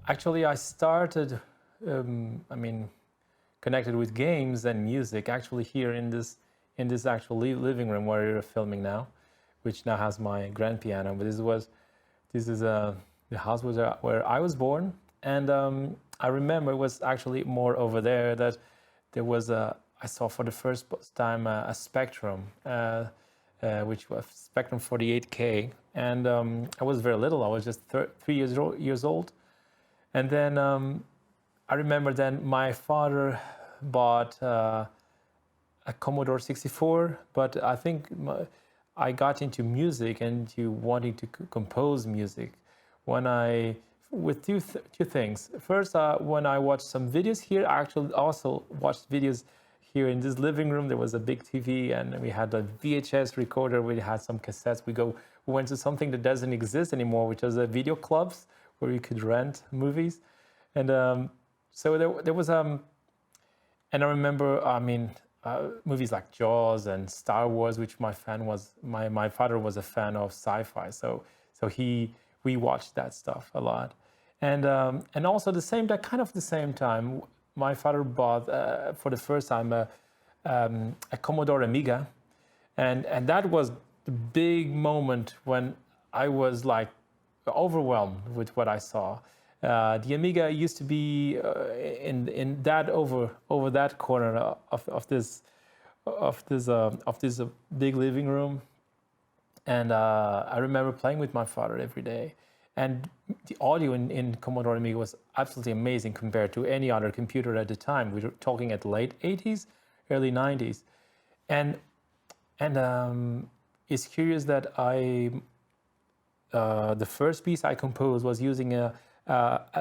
Actually, I started, connected with games and music. Actually, here in this actual living room where you're filming now, which now has my grand piano. But this is the house where I was born, and I remember it was actually more over there that there was I saw for the first time a Spectrum, which was Spectrum 48K, and I was very little. I was just 3 years old. And then I remember then my father bought a Commodore 64, but I think I got into music and to wanting to compose music with two things. First, when I watched some videos here, I actually also watched videos here in this living room. There was a big TV and we had a VHS recorder. We had some cassettes. We went to something that doesn't exist anymore, which was video clubs, where you could rent movies. And so there was and I remember movies like Jaws and Star Wars, which my father was a fan of sci-fi, so we watched that stuff a lot. And also the same time my father bought for the first time a Commodore Amiga, and that was the big moment when I was like overwhelmed with what I saw. The Amiga used to be in that over that corner of this big living room, and I remember playing with my father every day. And the audio in Commodore Amiga was absolutely amazing compared to any other computer at the time. We were talking at the late 80s, early 90s, and it's curious that the first piece I composed was using a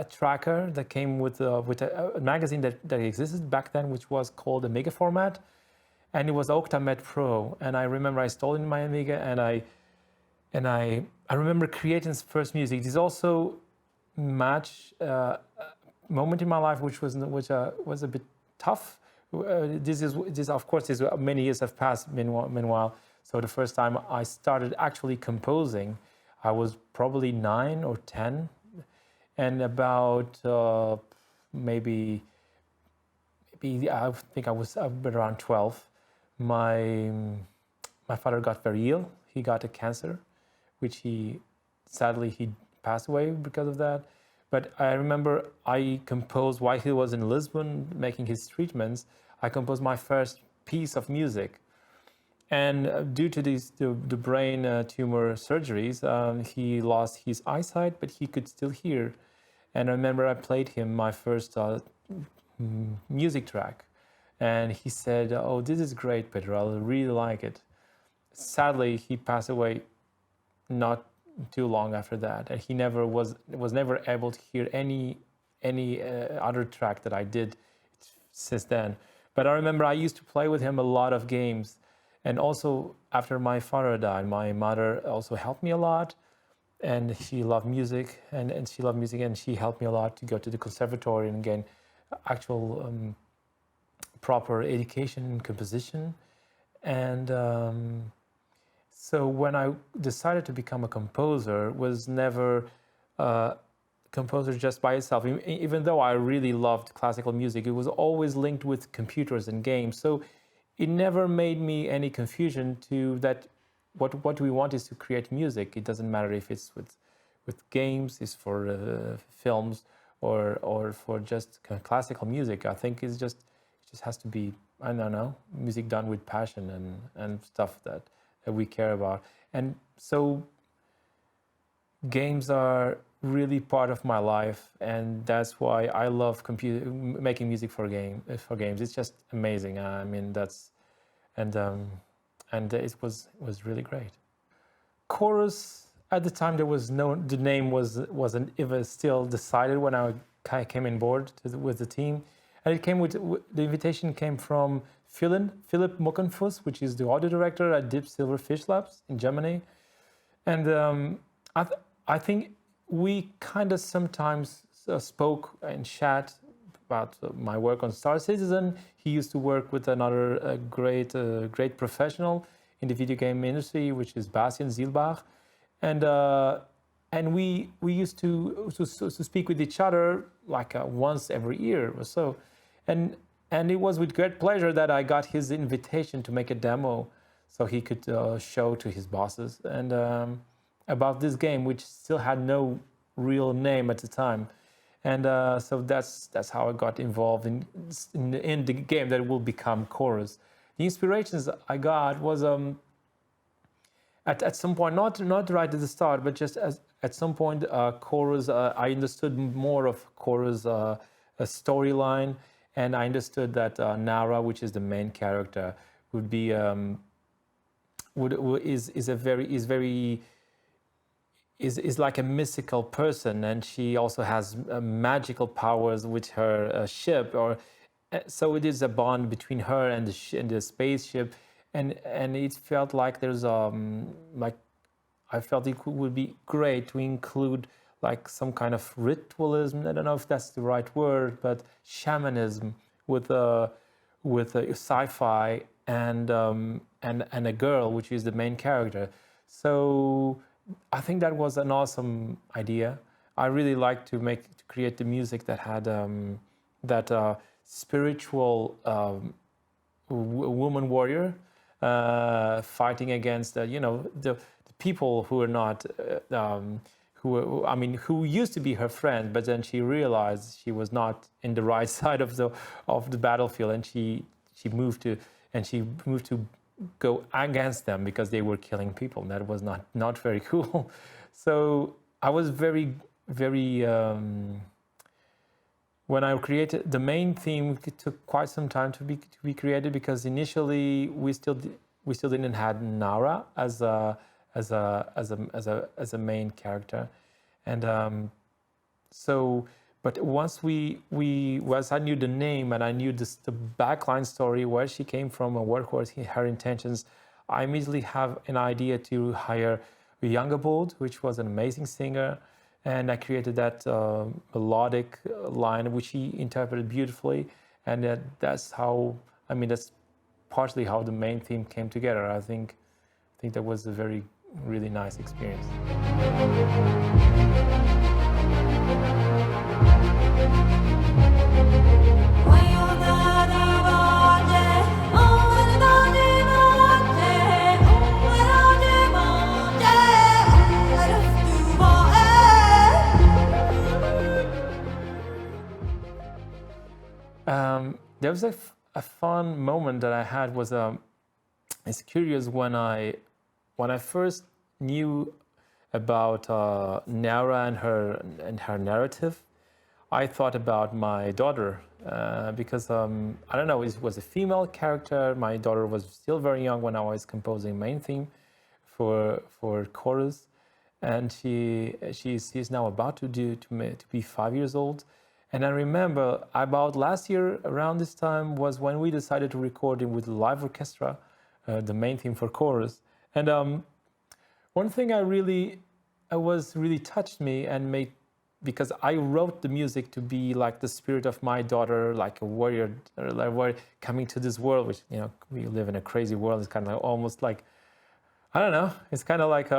tracker that came with a magazine that existed back then, which was called the Mega Format, and it was Octamet Pro. And I remember I stole it in my Amiga, and I remember creating this first music. There's also a moment in my life which was a bit tough. This of course many years have passed meanwhile. So the first time I started actually composing, I was probably 9 or 10, and about maybe I think I was around 12. My father got very ill. He got a cancer, which he sadly passed away because of that. But I remember I composed while he was in Lisbon making his treatments. I composed my first piece of music. And due to the brain tumor surgeries, he lost his eyesight, but he could still hear. And I remember I played him my first music track. And he said, "Oh, this is great, Pedro. I really like it." Sadly, he passed away not too long after that. And he was never able to hear any other track that I did since then. But I remember I used to play with him a lot of games. And also, after my father died, my mother also helped me a lot, and she loved music, and she helped me a lot to go to the conservatory and gain actual proper education in composition. And so when I decided to become a composer, was never a composer just by itself. Even though I really loved classical music, it was always linked with computers and games. So it never made me any confusion to that. What we want is to create music. It doesn't matter if it's with games, it's for films, or for just classical music. I think it just has to be, I don't know, music done with passion and stuff that we care about. And so games are really part of my life, and that's why I love making music for games. It's just amazing. I mean, and it was really great. Chorus, at the time the name wasn't even still decided when I came on board with the team, and the invitation came from Philipp Mockenfuss, which is the audio director at Silver Fishlabs in Germany, and I think we kind of sometimes spoke and chat about my work on Star Citizen. He used to work with another great professional in the video game industry, which is Bastian Zielbach. And we used to speak with each other like once every year or so, and it was with great pleasure that I got his invitation to make a demo so he could show to his bosses and about this game, which still had no real name at the time. And so that's how I got involved in the game that will become Chorus. The inspirations I got was at some point, not right at the start, but just at some point, Chorus. I understood more of Chorus' storyline, and I understood that Nara, which is the main character, would be is like a mystical person, and she also has magical powers with her ship, or so it is a bond between her and the spaceship, and it felt like there's like I felt it would be great to include like some kind of ritualism. I don't know if that's the right word, but shamanism with a sci-fi and a girl, which is the main character. So I think that was an awesome idea. I really like to create the music that had that spiritual woman warrior fighting against the people who are not who used to be her friend, but then she realized she was not in the right side of the battlefield, and she moved to go against them because they were killing people. That was not very cool. So I was very when I created the main theme, it took quite some time to be created, because initially we still didn't have Nara as a main character, and so. But once once I knew the name and I knew the backline story, where she came from and what was her intentions, I immediately have an idea to hire Úyanga Bold, which was an amazing singer, and I created that melodic line, which he interpreted beautifully, and that's how that's partially how the main theme came together. I think that was a really nice experience. There was a fun moment that I had. It's curious, when I first knew about Nara and her narrative, I thought about my daughter because I don't know, it was a female character. My daughter was still very young when I was composing main theme for Chorus, and she's now about to be 5 years old. And I remember about last year around this time was when we decided to record it with live orchestra, the main theme for Chorus. And one thing was really touched me and made, because I wrote the music to be like the spirit of my daughter, like a warrior coming to this world, which, we live in a crazy world. It's kind of almost like, I don't know, it's kind of like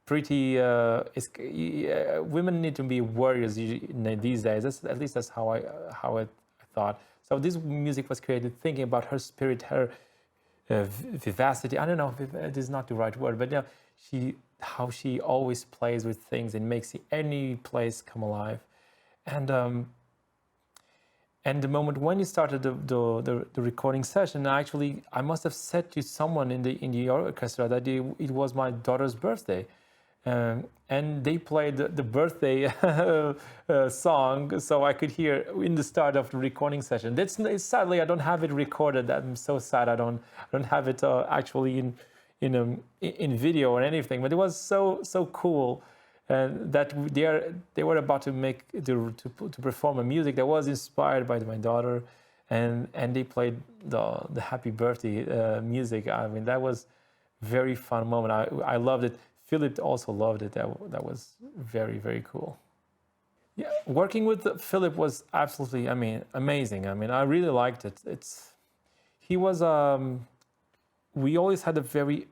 pretty, women need to be warriors these days. At least that's how I thought. So this music was created thinking about her spirit, her vivacity. I don't know if it is not the right word, but how she always plays with things and makes any place come alive. And the moment when you started the recording session, actually I must have said to someone in the orchestra that it was my daughter's birthday. And they played the birthday song, so I could hear in the start of the recording session. Sadly, I don't have it recorded. I'm so sad I don't have it actually in video or anything. But it was so cool that they were about to perform a music that was inspired by my daughter, and they played the happy birthday music. That was a very fun moment. I loved it. Philip also loved it. That was very cool. Yeah, working with Philip was absolutely, amazing. I really liked it. We always had a very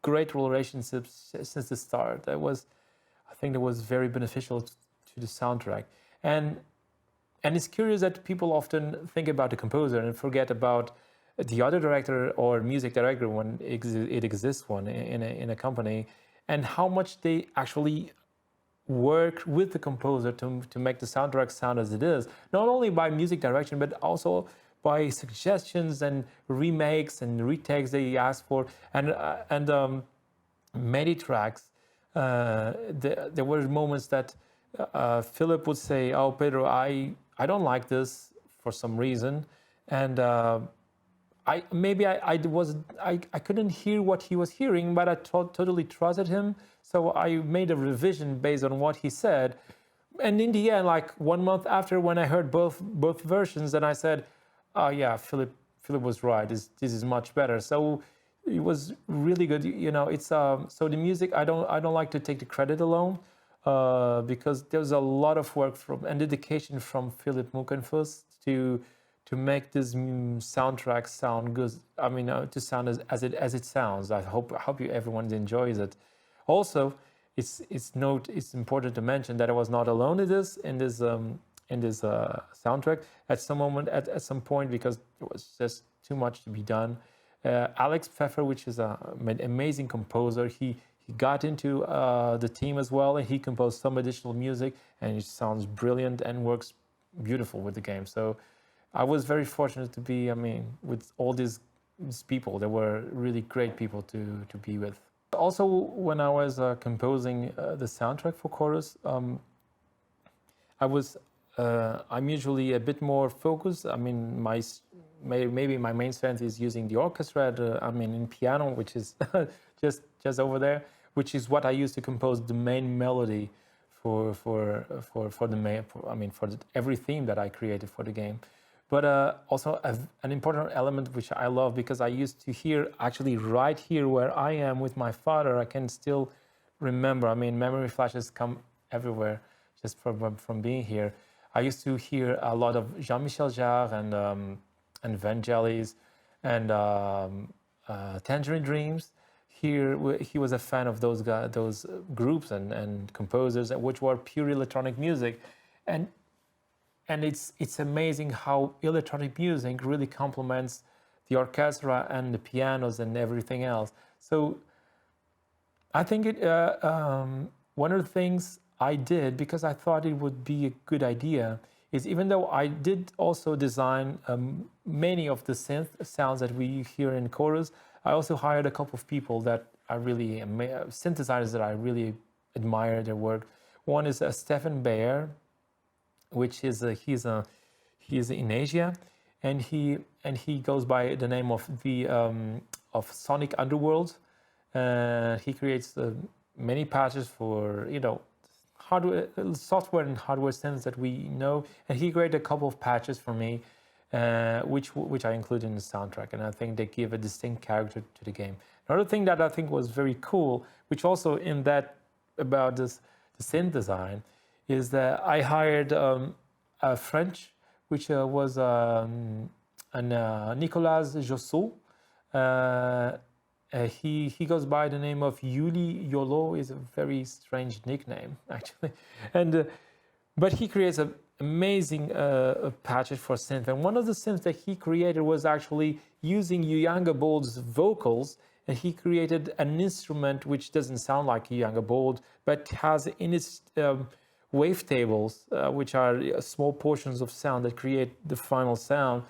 great relationships since the start. I think that was very beneficial to the soundtrack. And it's curious that people often think about the composer and forget about the other director or music director when it exists one in a company, and how much they actually work with the composer to make the soundtrack sound as it is, not only by music direction, but also by suggestions and remakes and retakes they ask for, and many tracks. There were moments that Philip would say, "Oh, Pedro, I don't like this for some reason," and I couldn't hear what he was hearing, but I totally trusted him. So I made a revision based on what he said. And in the end, like 1 month after, when I heard both versions, and I said, "Oh yeah, Philip was right. This is much better." So it was really good. You know, it's so the music. I don't like to take the credit alone, because there's a lot of work and dedication from Philip Mukenfuss to make this soundtrack sound good. I mean, to sound as it sounds. I hope everyone enjoys it. Also, it's important to mention that I was not alone in this soundtrack. At some point, because it was just too much to be done. Alex Pfeffer, which is an amazing composer, he got into the team as well, and he composed some additional music, and it sounds brilliant and works beautiful with the game. So I was very fortunate to be, with all these people. They were really great people to be with. Also, when I was composing the soundtrack for Chorus, I'm usually a bit more focused. I mean, maybe my main strength is using the orchestra. In piano, which is just over there, which is what I use to compose the main melody for every theme that I created for the game. But also an important element which I love, because I used to hear actually right here where I am with my father. I can still remember. Memory flashes come everywhere just from being here. I used to hear a lot of Jean-Michel Jarre and Vangelis and Tangerine Dreams. He was a fan of those groups and composers, which were pure electronic music, and it's amazing how electronic music really complements the orchestra and the pianos and everything else. So I think one of the things I did, because I thought it would be a good idea, is even though I did also design many of the synth sounds that we hear in Chorus, I also hired a couple of people that I really, synthesizers that I really admire their work. One is Stefan Bayer, which is he's in Asia, and he goes by the name of Sonic Underworld. He creates many patches for hardware, software and hardware synths that we know, and he created a couple of patches for me, which I include in the soundtrack, and I think they give a distinct character to the game. Another thing that I think was very cool, which also about the synth design, is that I hired a French, which was Nicolas Jossot. He goes by the name of 𝘊𝘢𝘴𝘆. Is a very strange nickname, actually, but he creates amazing patches for synth. And one of the synths that he created was actually using Úyanga Bold's vocals, and he created an instrument which doesn't sound like Úyanga Bold, but has in its wavetables, which are small portions of sound that create the final sound.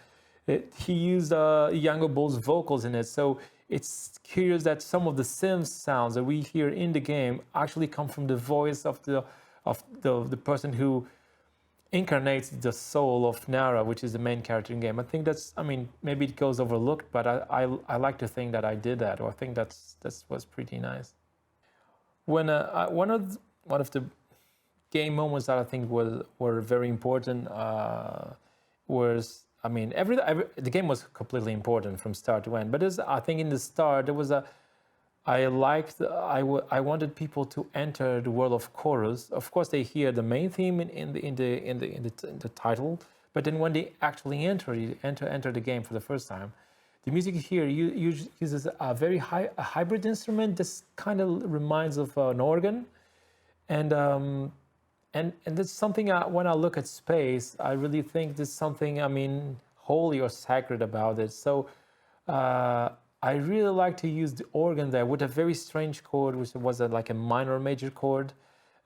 He used Úyanga Bold's vocals in it, so it's curious that some of the synth sounds that we hear in the game actually come from the voice of the person who incarnates the soul of Nara, which is the main character in the game. I think that's, maybe it goes overlooked, but I like to think that I did that, or I think that was pretty nice. When one of the game moments that I think were very important was, the game was completely important from start to end, but I think in the start there was I wanted people to enter the world of Chorus. Of course, they hear the main theme in the title, but then when they actually enter the game for the first time, the music here uses a very a hybrid instrument. This kind of reminds of an organ, and that's something when I look at space, I really think there's something, I mean, holy or sacred about it. So I really like to use the organ there with a very strange chord, which was like a minor major chord.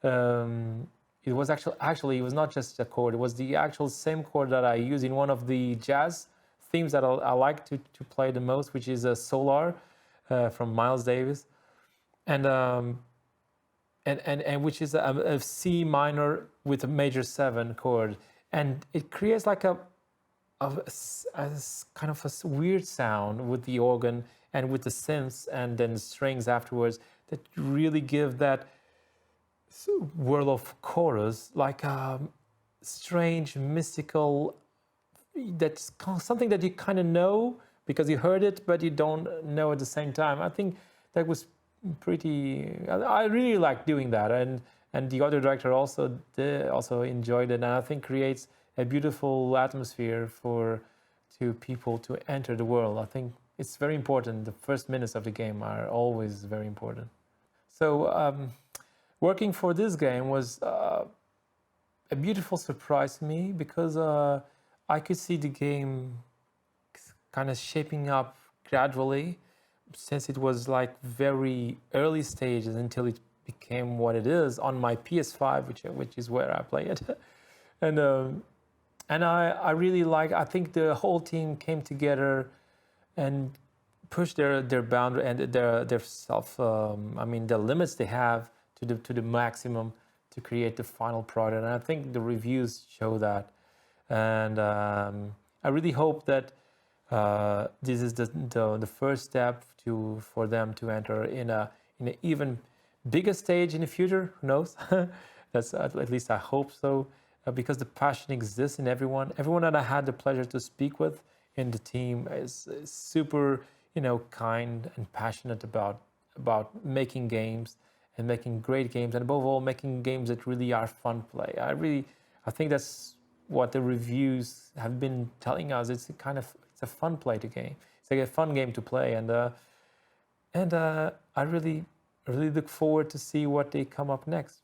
It was actually it was not just a chord, it was the actual same chord that I use in one of the jazz themes that I like to play the most, which is a Solar from Miles Davis, and which is a C minor with a major 7 chord, and it creates like a kind of a weird sound with the organ and with the synths and then strings afterwards that really give that whirl of chorus, like a strange, mystical, that's something that you kind of know because you heard it, but you don't know at the same time. I think that was pretty, I really like doing that, and the other director also enjoyed it, and I think creates a beautiful atmosphere to people to enter the world. I think it's very important. The first minutes of the game are always very important. So working for this game was a beautiful surprise to me, because I could see the game kind of shaping up gradually, since it was like very early stages until it became what it is on my PS5, which is where I play it. And I really I think the whole team came together and pushed their boundary and their self, I mean, the limits they have to the maximum to create the final product. And I think the reviews show that. And I really hope that this is the first step for them to enter in an even bigger stage in the future. Who knows? That's at least I hope so, because the passion exists in everyone. Everyone that I had the pleasure to speak with in the team is super, kind and passionate about making games and making great games, and above all, making games that really are fun to play. I think that's what the reviews have been telling us. It's a fun play to game. It's like a fun game to play, and I really look forward to see what they come up next.